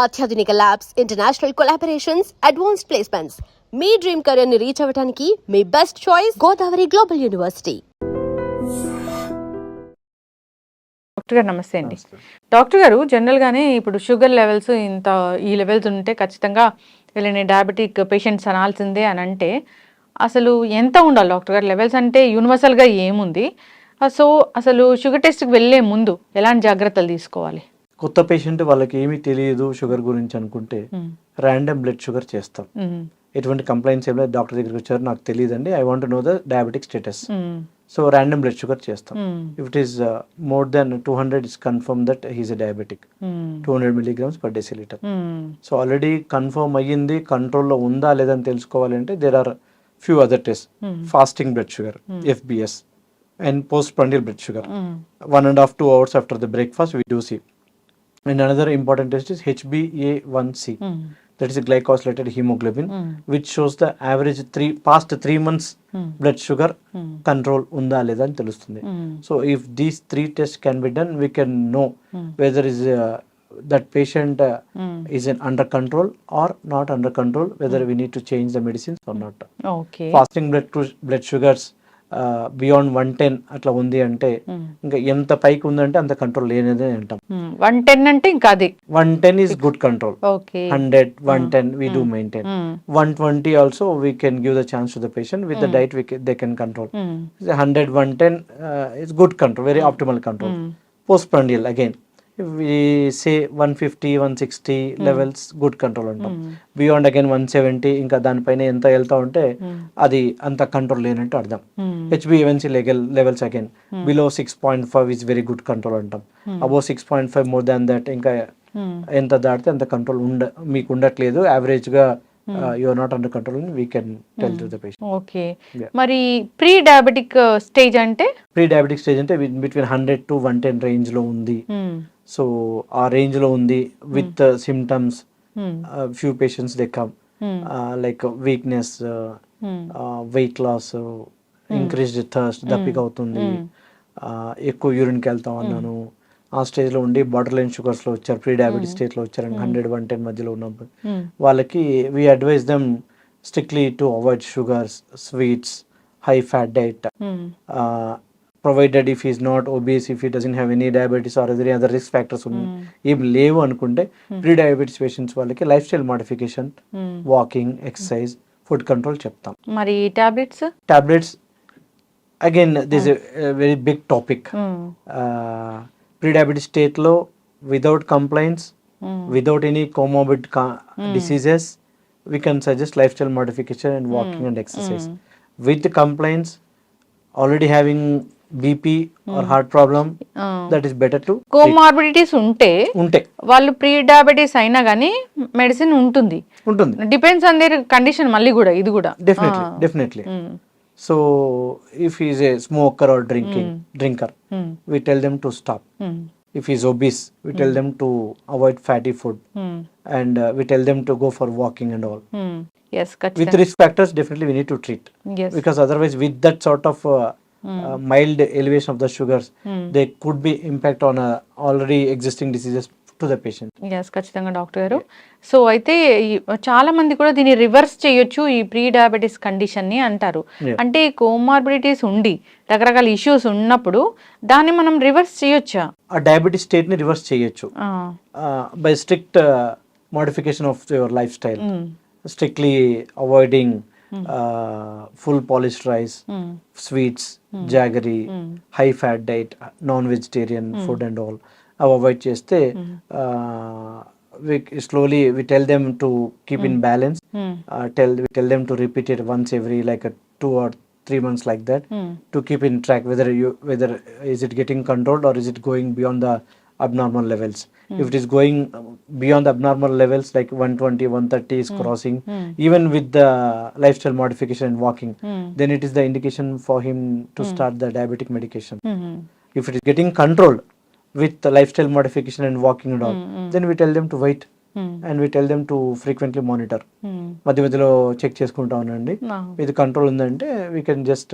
అత్యాధునిక labs, international collaborations, advanced placements. మీ dream career ని రీచ్ అవ్వడానికి మీ best choice Godavari global university. Doctor గారు నమస్తే అండి. డాక్టర్ గారు జనరల్గానే ఇప్పుడు షుగర్ లెవెల్స్ ఈ లెవెల్స్ ఉంటే ఖచ్చితంగా వీళ్ళని డయాబెటిక్ పేషెంట్స్ అనాల్సిందే అని అంటే అసలు ఎంత ఉండాలి డాక్టర్ గారు? లెవెల్స్ అంటే యూనివర్సల్గా ఏముంది? సో అసలు షుగర్ టెస్ట్కి వెళ్ళే ముందు ఎలాంటి జాగ్రత్తలు తీసుకోవాలి? కొత్త పేషెంట్ వాళ్ళకి ఏమీ తెలియదు షుగర్ గురించి అనుకుంటే ర్యాండమ్ బ్లడ్ షుగర్ చేస్తాం. ఎటువంటి కంప్లైంట్స్ ఏం లేదు, డాక్టర్ దగ్గరికి వచ్చారు నాకు తెలియదండి, I want know the diabetic status. So random blood sugar చేస్తాం. If it is more than 200 it's confirm that he's a diabetic. 200 mg/dL. So already confirm అయ్యింది, కంట్రోల్లో ఉందా లేదని తెలుసుకోవాలంటే there are few other test. Fasting blood sugar, FBS, and postprandial blood sugar. 1.5-2 hours after the breakfast we do see. And another important test is HbA1c. That is a glycosylated hemoglobin, which shows the average past 3 months blood sugar control unda leda ani telustundi. So if these 3 tests can be done, we can know whether is that patient is under control or not under control, whether we need to change the medicines or not. Okay. Fasting blood sugars beyond 110 అట్లా ఉంది అంటే ఇంకా ఎంత పైకి ఉందంటే అంత control లేనిదే అంటాం. 110 అంటే ఇంకా అది 110 is good control. Okay. 100 110 we do maintain. 120 also we can give the chance to the patient with the diet they can control. 100 110 is good control, very optimal control. Postprandial again if we say 150 160 levels good control అంటాం. Beyond again 170 ఇంకా దానిపైన ఎంత వెళ్తా ఉంటే అది అంత control లేనట్టు అర్థం. HbA1c levels again below 6.5 is very good control అంటాం. above 6.5 more than that ఇంకా ఎంత దాటితే అంత కంట్రోల్ మీకు ఉండట్లేదు, యావరేజ్ గా you are not under control and we can tell to the patient. Okay. మరి ప్రీ డయాబెటిక్ స్టేజ్ అంటే between 100 to 110 రేంజ్ లో ఉంది. సో ఆ రేంజ్ లో ఉంది with symptoms. Few patients they come like weakness, weight loss, increased thirst, దప్పిక అవుతుంది, ఎక్కువ యూరిన్కి వెళ్తా ఉన్నాను, ఆ స్టేజ్ లో ఉండి బార్డర్ లైన్ షుగర్స్ లో వచ్చారు, ప్రీ డయాబెటిక్ స్టేజ్ లో వచ్చారు, 100 110 మధ్యలో ఉన్నప్పుడు వాళ్ళకి we advise them strictly to avoid sugars, sweets, high fat diet. Provided if he is not obese, if he doesn't have any diabetes or any other risk factors ఏం లేవు అనుకుంటే pre diabetes patients వాళ్ళకి life style modification, walking, exercise, food control చెప్తాం. మరి tablets again this very big topic. Pre diabetes state లో without complaints, without any comorbid diseases, we can suggest lifestyle modification and walking and exercise. With the complaints, already having BP or heart problem, that is better to comorbidities ఉంటే వాళ్ళు pre diabetes అయినా కానీ medicine ఉంటుంది. Depends on their condition. మళ్ళీ కూడా ఇది కూడా definitely. So if he is a smoker or drinker, we tell them to stop. If he is obese, we tell them to avoid fatty food, and we tell them to go for walking and all. Yes, with risk factors definitely we need to treat. Yes. Because otherwise with that sort of mild elevation of the sugars, there could be impact on already existing diseases to the patient. Yes, ఖచ్చితంగా doctor గారు. So అయితే చాలా మంది కూడా దీన్ని reverse చేయొచ్చు ఈ pre diabetes condition ని అంటారు. అంటే కోమార్బిడిటీస్ ఉండి రకరకాల ఇష్యూస్ ఉన్నప్పుడు దాన్ని మనం రివర్స్ చేయొచ్చా? ఆ డయాబెటిస్ స్టేట్ ని రివర్స్ చేయొచ్చు by strict modification of your life style, strictly avoiding full polished rice, sweets, jaggery, high fat diet, non-vegetarian food and all. Avoid cheste we slowly we tell them to keep in balance. We tell them to repeat it once every like 2 or 3 months like that, to keep in track whether is it getting controlled or is it going beyond the abnormal levels. If it is going beyond the abnormal levels like 120 130 is crossing, even with the lifestyle modification and walking, then it is the indication for him to start the diabetic medication. If it is getting controlled with the lifestyle modification and walking and all, then we tell them to wait, and we tell them to frequently monitor. మధ్య మధ్యలో check చేసుకుంటా ఉండండి, ఇది control ఉందంటే we can just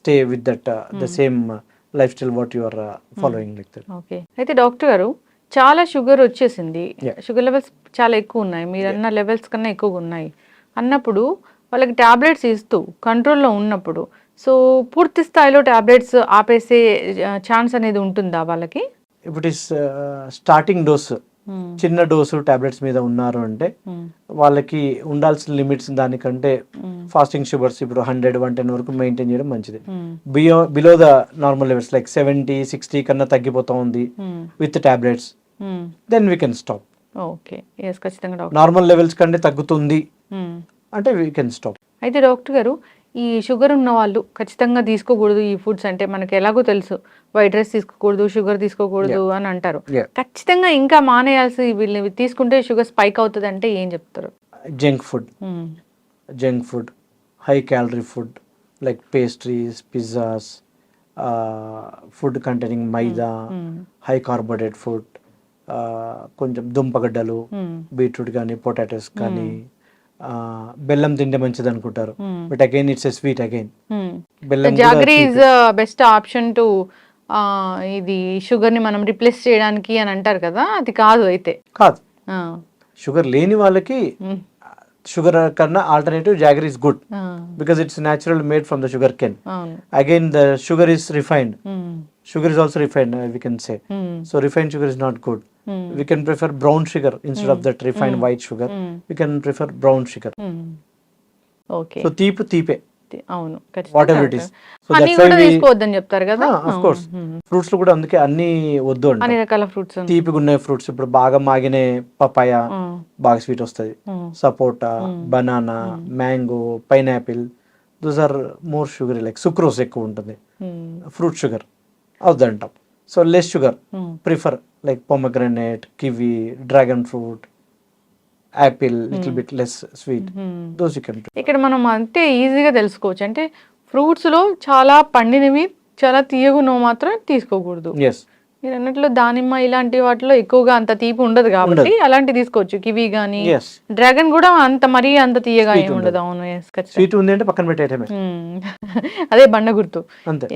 stay with that the same lifestyle what you are following like that. Okay. అయితే doctor గారు చాలా sugar వచ్చేసింది, Yeah. షుగర్ లెవెల్స్ చాలా ఎక్కువ ఉన్నాయి, మీరు అన్న లెవెల్స్ కన్నా ఎక్కువగా ఉన్నాయి అన్నప్పుడు వాళ్ళకి ట్యాబ్లెట్స్ ఇస్తూ కంట్రోల్లో ఉన్నప్పుడు సో పూర్తి స్థాయిలో ట్యాబ్లెట్స్ ఆపేసే ఛాన్స్ అనేది ఉంటుందా వాళ్ళకి? ఇప్పుడు స్టార్టింగ్ డోస్ చిన్న డోసు టాబ్లెట్స్ మీద ఉన్నారు అంటే వాళ్ళకి ఉండాల్సిన లిమిట్స్ దానికంటే ఫాస్టింగ్ షుగర్స్ ఇప్పుడు 100-110 వరకు మెయింటైన్ చేయడం మంచిది. Below the normal levels like 70-60 కన్నా తగ్గిపోతా ఉంది with tablets, then we can stop. Okay, yes ఖచ్చితంగా డాక్టర్. నార్మల్ లెవెల్స్ కంటే తగ్గుతుంది అంటే వీ కెన్ స్టాప్. అయితే డాక్టర్ గారు ఈ షుగర్ ఉన్న వాళ్ళు ఖచ్చితంగా తీసుకోకూడదు ఈ ఫుడ్స్ అంటే మనకి ఎలాగో తెలుసు, వైట్ రైస్ తీసుకోకూడదు, షుగర్ తీసుకోకూడదు అని అంటారు, ఖచ్చితంగా ఇంకా మానేయాల్సి వీళ్ళని తీసుకుంటే షుగర్ స్పైక్ అవుతుంది అంటే ఏం చెప్తారు? Junk food, high calorie food like pastries, pizzas, food containing maida, high carbohydrate food, కొంచెం దుంపగడ్డలు, బీట్రూట్ కానీ పొటాటోస్ కానీ, బెల్లం తింటే మంచిది అనుకుంటారు, but again it's a sweet again. బెల్లం jaggery is best option to ఇది షుగర్ ని మనం రిప్లేస్ చేయడానికి అని అంటారు కదా, అది కాదు అయితే? కాదు, షుగర్ లేని వాళ్ళకి షుగర్ కన్నా alternative jaggery is good because it's natural made from the sugar can. Again the sugar is refined, sugar is also refined, we can say. So refined sugar is not good. We can prefer brown sugar instead of that refined white sugar. We can prefer brown sugar. Okay. So తీపే అవును, whatever it is. So honey that's why కూడా we తీసుకోవద్దని చెప్తారు కదా. of course fruits లో కూడా అందుకే అన్ని వద్దు అంట. అన్ని రకాల ఫ్రూట్స్ తీపిగా ఉన్న ఫ్రూట్స్ ఇప్పుడు బాగా మాగిన పపాయ బాగా స్వీట్ వస్తుంది, sapota, banana, mango, pineapple, those are more sugar like sucrose ఎక్కువ ఉంటుంది, ఫ్రూట్ షుగర్ అవుతుంటాం. So less sugar prefer like pomegranate, kiwi, dragon fruit, apple, little bit less sweet, those you can. ఇక్కడ మనం అంతే ఈజీగా తెలుసుకోవచ్చు అంటే ఫ్రూట్స్ లో చాలా పండినవి చాలా తీయగున్నవి మాత్రం తీసుకోకూడదు. ఎస్, మీరు అన్నట్లు దానిమ్మ ఇలాంటి వాటిలో ఎక్కువగా అంత తీపి ఉండదు కాబట్టి అలాంటి తీసుకోవచ్చు. కివి గానీ డ్రాగన్ కూడా అంత మరీ అంత తీయగా ఏమి ఉండదు. అవును, స్వీట్ ఉంది అంటే పక్కన పెట్టేయటమే, అదే బండ గుర్తు.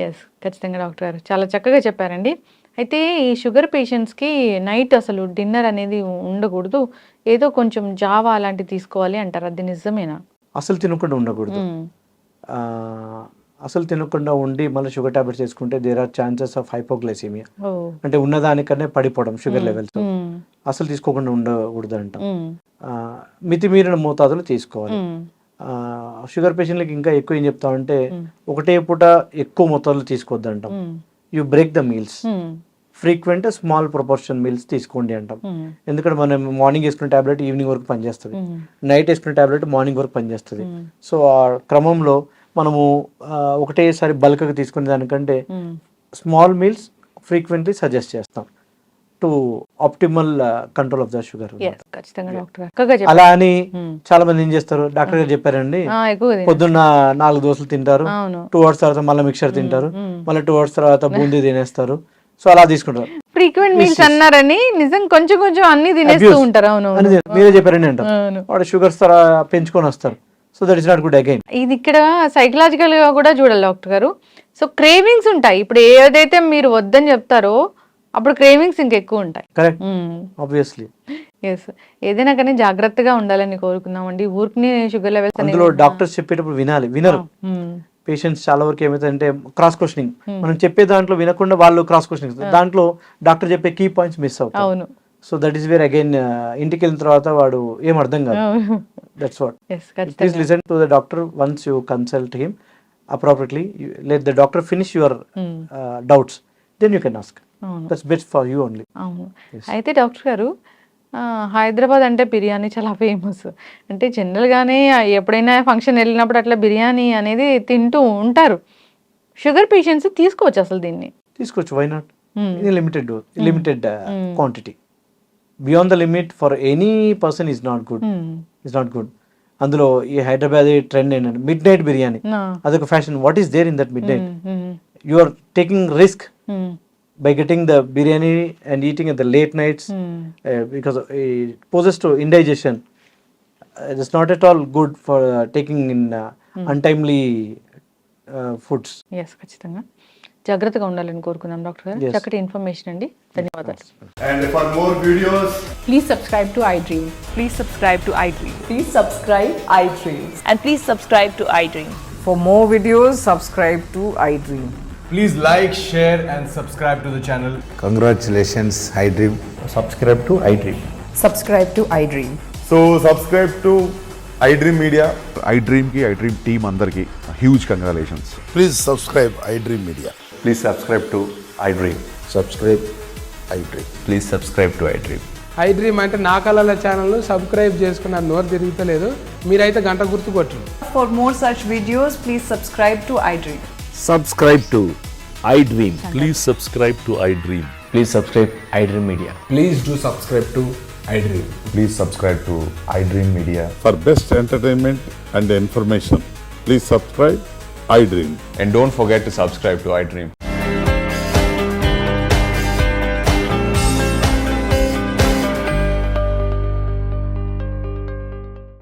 ఎస్ ఖచ్చితంగా డాక్టర్ గారు చాలా చక్కగా చెప్పారండి. అయితే ఈ షుగర్ పేషెంట్స్కి నైట్ అసలు డిన్నర్ అనేది ఉండకూడదు, ఏదో కొంచెం జావా అలాంటివి తీసుకోవాలి అంటారు, అది నిజమేనా? అసలు తినకుండా ఉండకూడదు, అసలు తినకుండా ఉండి మళ్ళీ షుగర్ టాబ్లెట్స్ వేసుకుంటే there are chances of hypoglycaemia, అంటే ఉన్నదానికన్నా పడిపోవడం షుగర్ లెవెల్స్. అసలు తీసుకోకుండా ఉండకూడదు అంటాం, మితిమీరిన మోతాదులు తీసుకోవాలి. షుగర్ పేషెంట్లకి ఇంకా ఎక్కువ ఏం చెప్తామంటే ఒకటే పూట ఎక్కువ మొత్తాలు తీసుకోవద్దు అంటాం. You break the meals, frequent small proportion meals తీసుకోండి అంటాం. ఎందుకంటే మనం మార్నింగ్ వేసుకునే టాబ్లెట్ ఈవినింగ్ వరకు పనిచేస్తుంది, నైట్ వేసుకునే టాబ్లెట్ మార్నింగ్ వరకు పనిచేస్తుంది. సో ఆ క్రమంలో మనము ఒకటేసారి బల్క్గా తీసుకునే దానికంటే స్మాల్ మీల్స్ ఫ్రీక్వెంట్లీ సజెస్ట్ చేస్తాం to optimal control of the sugar. అలా అని చాలా మంది ఏం చేస్తారు, డాక్టర్ గారు చెప్పారండి పొద్దున్న 4 దోశలు తింటారు, 2 hours తర్వాత మళ్ళీ మిక్చర్ తింటారు, మళ్ళీ 2 hours తర్వాత బూందీ తినేస్తారు, సో అలా తీసుకుంటారు. ఫ్రీక్వెంట్ మీల్స్ అన్నారని నిజం కొంచెం కొంచెం అన్ని తినేస్తూ ఉంటారు. అవును, మీరే చెప్పారండి అంటారు, వాడు షుగర్స్ పెంచుకొని వస్తారు. So that is not good again. ఇది ఇక్కడ సైకలాజికల్ గా కూడా చూడాలి డాక్టర్ గారు. సో క్రేవింగ్స్ ఉంటాయి, ఇప్పుడు ఏదైతే మీరు వద్దని చెప్తారో అప్పుడు క్రేవింగ్స్ ఇంకెక్కువ ఉంటాయి. Correct, obviously. ఎస్, ఏదైనా కానీ జాగ్రత్తగా ఉండాలని కోరుకుందామండి. ఊరికి షుగర్ లెవెల్స్ అందులో డాక్టర్స్ చెప్పేటప్పుడు వినరు. పేషెంట్స్ చాలా వరకు ఏమైతుందంటే క్రాస్ క్వశ్చనింగ్, మనం చెప్పే దాంట్లో వినకుండా వాళ్ళు క్రాస్ క్వశ్చనింగ్, దాంట్లో డాక్టర్ చెప్పే కీ పాయింట్స్ మిస్ అవుతాయి. అవును, so that is where again ఇంటికి వెళ్ళిన తర్వాత వాడు ఏం అర్థం కాదు. That's what. Please listen to the doctor once you consult him appropriately. Let the doctor finish your doubts, then you can ask. That's best for you only. Yes. అయితే doctor గారు హైదరాబాద్ అంటే బిర్యానీ చాలా ఫేమస్, అంటే జనరల్గానే ఎప్పుడైనా ఫంక్షన్ వెళ్ళినప్పుడు అట్లా బిర్యానీ అనేది తింటూ ఉంటారు. షుగర్ పేషెంట్స్ తీసుకోవచ్చు అసలు దీన్ని? తీసుకోవచ్చు, why not? Limited quantity, beyond the limit for any person is not good. అందులో ఈ హైదరాబాద్ ట్రెండ్ ఏంటంటే మిడ్ నైట్ బిర్యానీ, అదొక fashion. What is there in that midnight? You are taking risk by getting the biryani and eating at the late nights, because it poses to indigestion. It is not at all good for taking in untimely foods. Yes, ఖచ్చితంగా. జాగ్రత్తగా ఉండాలని కోరుకున్నాం doctor గారు. Yes. చక్కటి information అండి, ధన్యవాదాలు. And for more videos, Please subscribe to iDream. Please subscribe to iDream. Please subscribe iDream. And please subscribe to iDream. For more videos, subscribe to iDream. please like, share, and subscribe to the channel. Congratulations, iDream. Subscribe to iDream. Subscribe to iDream. So subscribe to iDream Media. iDream ki iDream team అందరికి huge congratulations. Please subscribe iDream Media. Please subscribe to iDream. Subscribe iDream. Please subscribe to iDream. iDream అంటే నా కళల ఛానల్ను subscribe చేసుకున్న నోరు తిరుగుతలేదు, మీరైతే గంట గుర్తు కొట్టండి. For more such videos, please subscribe to iDream. Subscribe to iDream. Please subscribe to iDream. Please subscribe iDream Media. Please do subscribe to iDream. Please subscribe to iDream Media. For best entertainment and information, please subscribe iDream. And don't forget to subscribe to iDream.